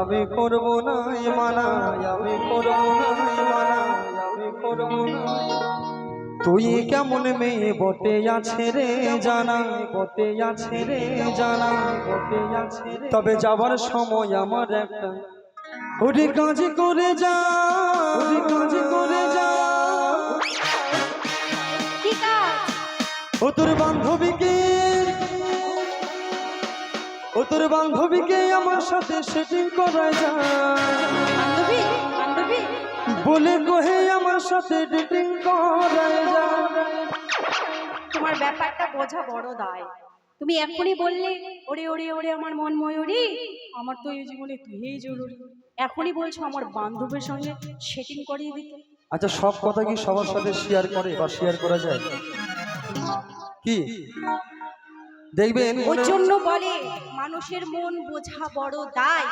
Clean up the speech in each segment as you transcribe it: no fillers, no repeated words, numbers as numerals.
আমি করব না মানা, আমি করব না মানা, আমি করব না। তুই কেমন মেয়ে বটে আছে রে জানা, বটে আছে রে জানা, বটে আছে রে। তবে যাবার সময় আমার একটা ওরে কাজ করে যা, ওরে কাজ করে যা। কি কাজ? ও তোর বান্ধবীকে, ও তোর বান্ধবীকে আমার সাথে সেটিং করা যায়। বান্ধবী? বান্ধবী বলে কহে আমার সাথে ডেটিং করা যায়। তোমার ব্যাপারটা বোঝা বড় দায়। তুমি এখনই বললে ওরে ওরে ওরে আমার মন ময়ূরী, আমার তো এই জীবনে তুই জরুরি। এখনই বলছো আমার বান্ধবীর সঙ্গে সেটিং করিয়ে দিতে। আচ্ছা, সব কথা কি সবার সাথে শেয়ার করে বা শেয়ার করা যায় কি? দেখবেন ওর জন্য বলে মানুষের মন বোঝা বড় দায়।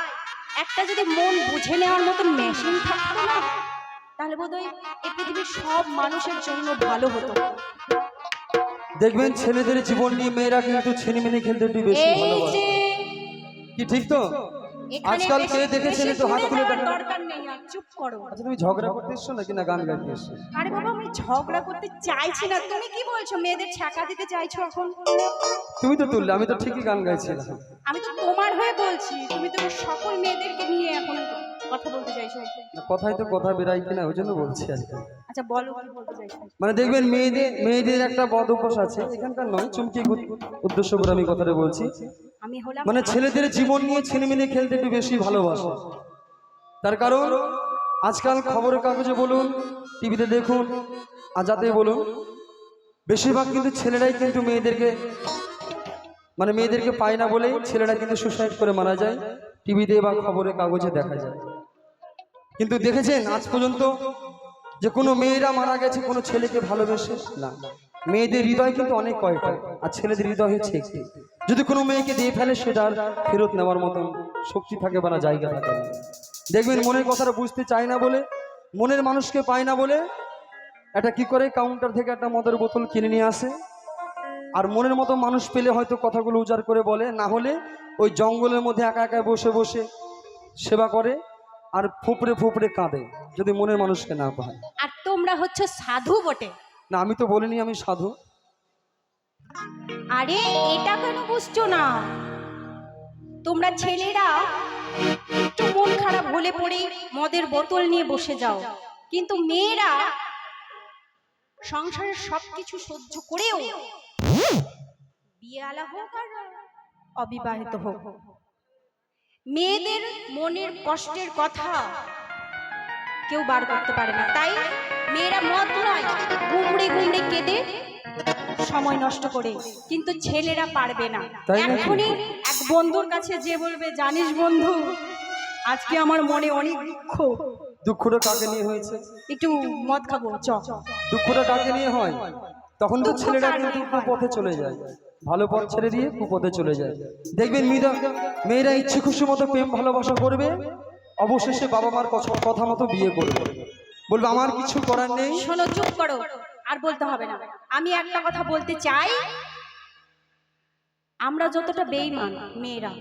একটা যদি মন বুঝে নেওয়ার মতো মেশিন থাকতো না, তাহলে বোধহয় এই পৃথিবীর সব মানুষের জন্য ভালো হতো। দেখবেন ছেলেদের জীবন নিয়ে মেয়েরা কিন্তু ছিনিমিনি খেলতে একটু বেশি ভালোবাসে। কি ঠিক তো? আজকাল কে দেখেছেন একটু হাত তুলে দেখান। দরকার নেই, আর চুপ করো। আচ্ছা, তুমি ঝগড়া করতে এসছো নাকি না গান গাইতে এসছো? আরে বাবা, আমি ঝগড়া করতে চাইছি না। তুমি কি বলছো? মেয়েদের ছ্যাঁকা দিতে চাইছো এখন? তুমি তো তুললে, আমি তো ঠিকই গান গাইছিলাম। আমি তো তোমার হয়ে বলছি, তুমি তো সকল মেয়েদেরকে নিয়ে এখন কথা বলতে চাইছো। কথাই তো কথা বেরাই কিনা, ওই জন্য বলছি আর কি। আচ্ছা বলো, কি বলতে চাইছো? মানে দেখবেন মেয়েদের একটা বদ অভ্যাস আছে, এখানকার নয়, চুমকি উদ্দেশ্য করে আমি কথাটা বলছি। আমি হলাম মানে ছেলেদের জীবন নিয়ে ছিনিমিনি খেলতে একটু বেশি ভালোবাসে। তার কারণ আজকাল খবরের কাগজে বলুন, টিভিতে দেখুন, আর যাতে বলুন, বেশিরভাগ কিন্তু ছেলেরাই কিন্তু মেয়েদেরকে পায় না বলেই ছেলেরা কিন্তু সুসাইড করে মারা যায়, টিভিতে বা খবরের কাগজে দেখা যায়। কিন্তু দেখেছেন আজ পর্যন্ত যে কোনো মেয়েরা মারা গেছে কোনো ছেলেকে ভালোবেসে না। মেয়েদের হৃদয় কিন্তু অনেক কয়টা, আর ছেলেদের হৃদয় হচ্ছে একটি। যদি কোনো মেয়েকে দিয়ে ফেলে সেটার ফেরত নেওয়ার মতন শক্তি থাকে বা না জায়গা থাকে না। দেখবেন মনের কথাটা বুঝতে চায় না বলে, মনের মানুষকে পায় না বলে এটা কি করে, কাউন্টার থেকে একটা মদের বোতল কিনে নিয়ে আসে, আর মনের মতো মানুষ পেলে হয়তো কথাগুলো উজাড় করে বলে, না হলে ওই জঙ্গলের মধ্যে একা একা বসে বসে সেবা করে আর ফুপড়ে ফুপড়ে কাঁদে যদি মনের মানুষকে না পায়। আর তোমরা হচ্ছে সাধু বটে। না, আমি তো বলিনি আমি সাধু। আরে এটা কেন বুঝছো না? তোমরা ছেলেরা একটু মন খারাপ হলে পড়ে মদের বোতল নিয়ে বসে যাও, কিন্তু মেয়েরা সংসারের সবকিছু সহ্য করেও, বিয়েওয়ালা হোক আর অবিবাহিত হোক, মেয়েদের মনের কষ্টের কথা কেউ বার করতে পারে না। তাই মেয়েরা মদ নয়, গুমড়ে গুমড়ে কেঁদে সময় নষ্ট করে, কিন্তু ছেলেরা পারবে না। এখনই এক বন্ধুর কাছে যে বলবে, জানিস বন্ধু, আজকে আমার মনে অনেক দুঃখ। দুঃখটা কাকে নিয়ে হয়েছে? একটু মদ খাবো চ। দুঃখটা কাকে নিয়ে হয়? তখন তো ছেলেরা কিন্তু কুপথে চলে যায়, ভালো পথ ছেড়ে দিয়ে কুপথে চলে যায়। দেখবেন মেয়েরা ইচ্ছে খুশি মতো প্রেম ভালোবাসা করবে, অবশেষে বাবা মার কথা মতো বিয়ে করবে, বলবে আমার কিছু করার নেই। শোনো, চুপ করো, আর বলতে হবে না। আমি একটা কথা বলতে চাই, আমরা যতটা বেঈমান মেয়েরা,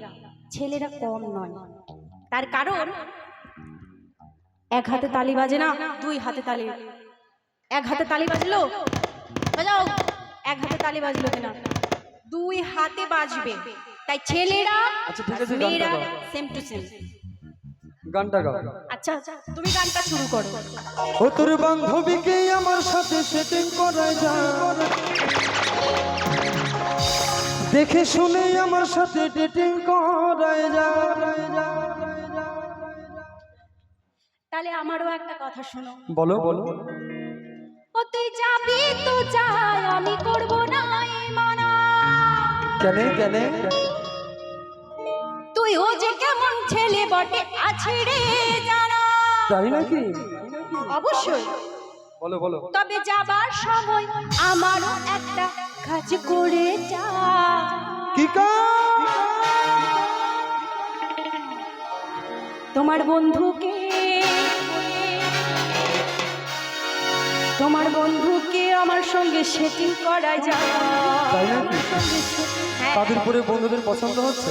ছেলেরা কম নয়। তার কারণ এক হাতে তালি বাজে না, দুই হাতে তালি। এক হাতে তালি বাজলো, বাজাও। এক হাতে তালি বাজলো কিনা, দুই হাতে বাজবে। তাই ছেলেরা আচ্ছা ঠিক আছে, মেয়েরা সেম টু সেম। গানটা গাও। আচ্ছা তুমি গানটা শুরু করো। ও তোর বান্ধবীকে আমার সাথে সেটিং করা যায়, দেখে শুনে আমার সাথে ডেটিং করা যায়। তাহলে আমারও একটা কথা শোনো। বলো বলো। ও তুই যাবি তো যাই, আমি করব না এই মানা। কেন কেন? তুই ও যে কেমন ছেলে বটে আছে রে জানা। তাই নাকি? অবশ্যই। বলো বলো। তবে যাবার সময় আমারও একটা কাজ করে যা। কি কাজ? তোমার বন্ধুকে আমার সঙ্গে সেটিং করা যায়। তাই নাকি? তাদের পরে বন্ধুদের পছন্দ হচ্ছে?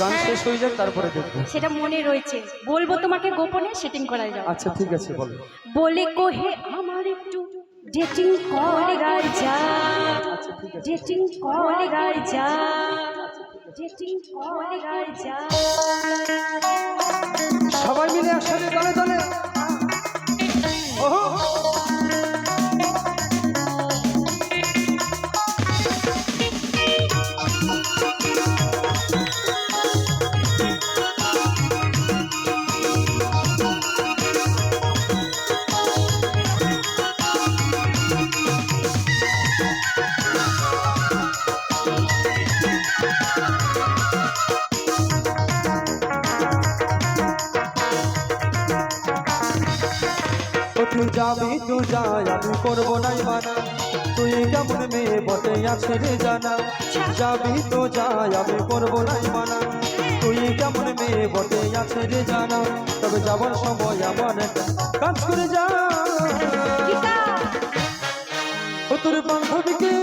গান শেষ হয়ে যাক তারপরে দেখবো। সেটা মনে রয়েছে, বলবো তোমাকে গোপনে সেটিং করাই যাবে। আচ্ছা ঠিক আছে বলো। বলে কোহে আমার একটু ডেটিং কল গায় যা, আচ্ছা ঠিক আছে। ডেটিং কল গায় যা, ডেটিং কল গায় যা। সবাই মিলে একসাথে গানে গানে ওহো তুই যাবি তুই যাই আমি করবো নাই মানা, তুই কেমন মেয়ে বটে আছে রে জানা। যাবি তো যাই আমি করবো নাই মানা, তুই কেমন মেয়ে বটে আছে রে জানা। তবে যাবার সময় আমার একটা কাজ করে যা, ও তোর বান্ধবীকে,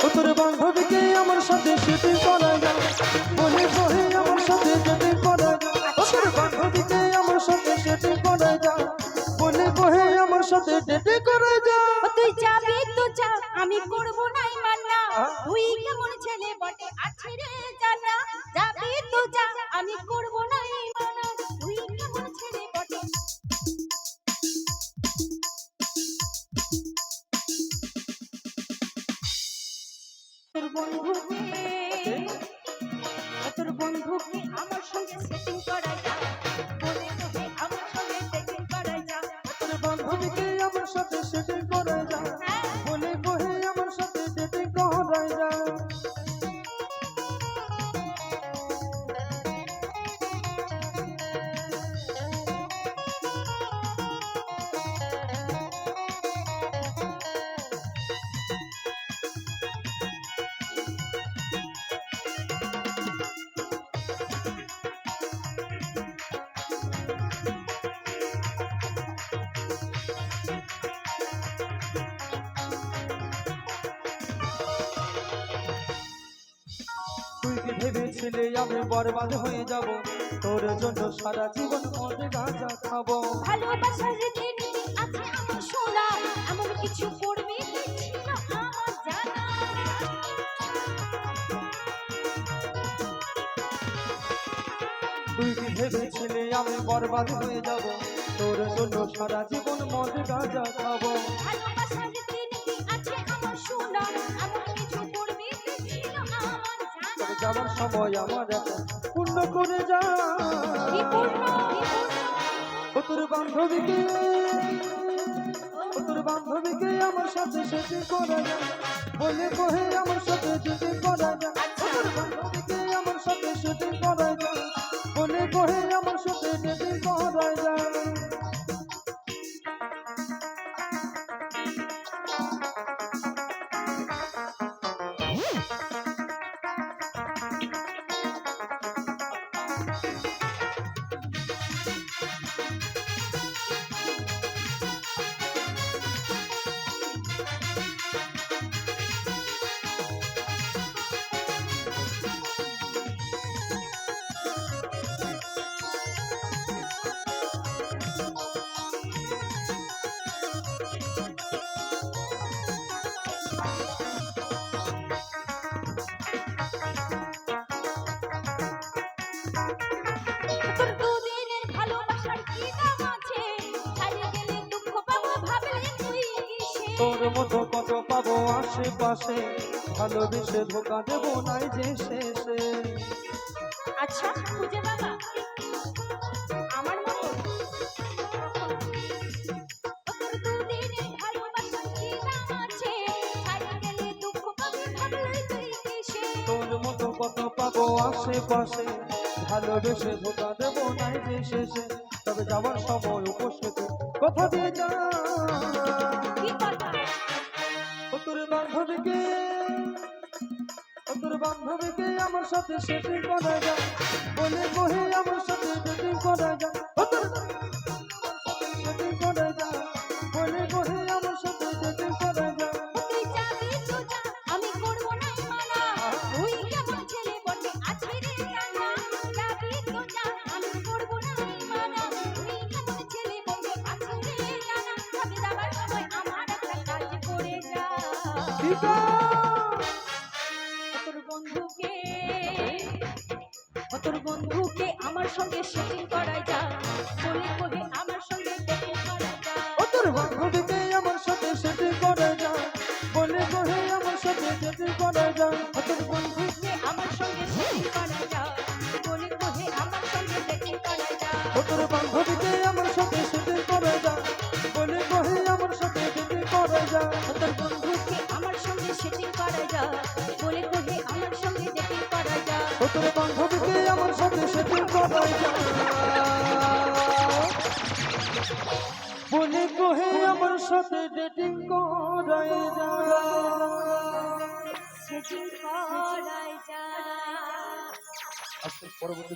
ও তোর বান্ধবীকে আমার সাথে সেটি করা যা, বলে বহে আমার সাথে যেতে করা যা। ও তোর বান্ধবীকে আমার সাথে সেটি করা যা, বলে বহে আমার সাথে ডেটে করে যা। তুই যাবি তো যা আমি করব নাই মানা, তুই কেমন ছেলে বটে আছে রে জানা। যাবি তো যা আমি করব নাই মানা, তুই কেমন ছেলে বটে। তোর বন্ধুকে, তোর বন্ধুকে আমার সঙ্গে সেটিং করাই যা, বলে তোকে আমার সঙ্গে সেটিং করাই যা। তোর বান্ধবীকে আমার সাথে সেটি করে যা, বলে বহে আমার সাথে ডেটে করে যা। তুই কি ভেবেছিলে আমি বরবাদ হয়ে যাব, তোর জন্য সারা জীবন মদ গাঁজা খাবো। ভালোবাসার রীতি আছে আমার শোনা, এমন কিছু করবি ছিল আমার জানা। তুই কি ভেবেছিলে আমি বরবাদ হয়ে যাব, তোর জন্য সারা জীবন মদ গাঁজা খাবো। ভালোবাসার রীতি আছে আমার শোনা, এমন কিছু করবি ছিল আমার জানা। তবে যাবার সময় আমার একটা পূর্ণ করে যা, কি পূর্ণ, ও তোর বান্ধবীকে, ও তোর বান্ধবীকে আমার সাথে সেটি করা যা, বলে বহে আমার সাথে যেতে করা যা। ও তোর বান্ধবীকে আমার সাথে সেটি করা যা, বলে বহে আমার সাথে যেতে করা যা। তোর দুদিনের ভালোবাসার কি দাম আছে, ছাড়িয়ে গেলে দুঃখ পাবো ভাবলে তুই কিসে। তোর মতো কত পাবো আশেপাশে, ভালোবেসে ধোকা দেবো নাই যে শেষে। আচ্ছা খুঁজে বাবা আমার মতো। তোর দুদিনের ভালোবাসার কি দাম আছে, ছাড়িয়ে গেলে দুঃখ পাবো ভাবলে তুই কিসে। তোর মতো কত পাবো আশেপাশে, ভালোবেসে ধোকা দেবো নাই যে শেষে। তবে যাওয়ার সময় উপস্থিত কথা দিয়ে যা, কি কথা? ও তোর বান্ধবীকে, ও তোর বান্ধবীকে আমার সাথে সেটিং করা যা, বলে বহে আমার সাথে ডেটিং করা যা। ও তোর সেটিং করা যা, বলে বহে আমার সাথে ডেটিং করা যা। তুই যাবি তো যা আমি করবো না মানা, তুই কেমন ছেলে বটে দিদা তোর বন্ধুকে আমার সঙ্গে সেটিং করাই যা বলে কহে আমার সঙ্গে ডেটিং করাই যা ও তোর বান্ধবীকে আমার সাথে সেটি করে যা বলে কহে আমার সাথে সেটি করে যা ও তোর বন্ধুকে আমার সঙ্গে সেটিং করাই যা বলে কহে আমার সঙ্গে ডেটিং করাই যা ও তোর বান্ধবীকে আমার সাথে সেটি করে যা বলে কহে আমার সাথে সেটি করে যা ও তোর বন্ধুকে আমার সঙ্গে সেটিং করাই যা বলে কহে আমার সঙ্গে ডেটিং করাই যা ও তোর বান্ধবীকে আমার সাথে সেটি করে যা বলে কহে আমার সাথে ডেটিং করে যা সেটিং করাই যা আজকের পরবর্তী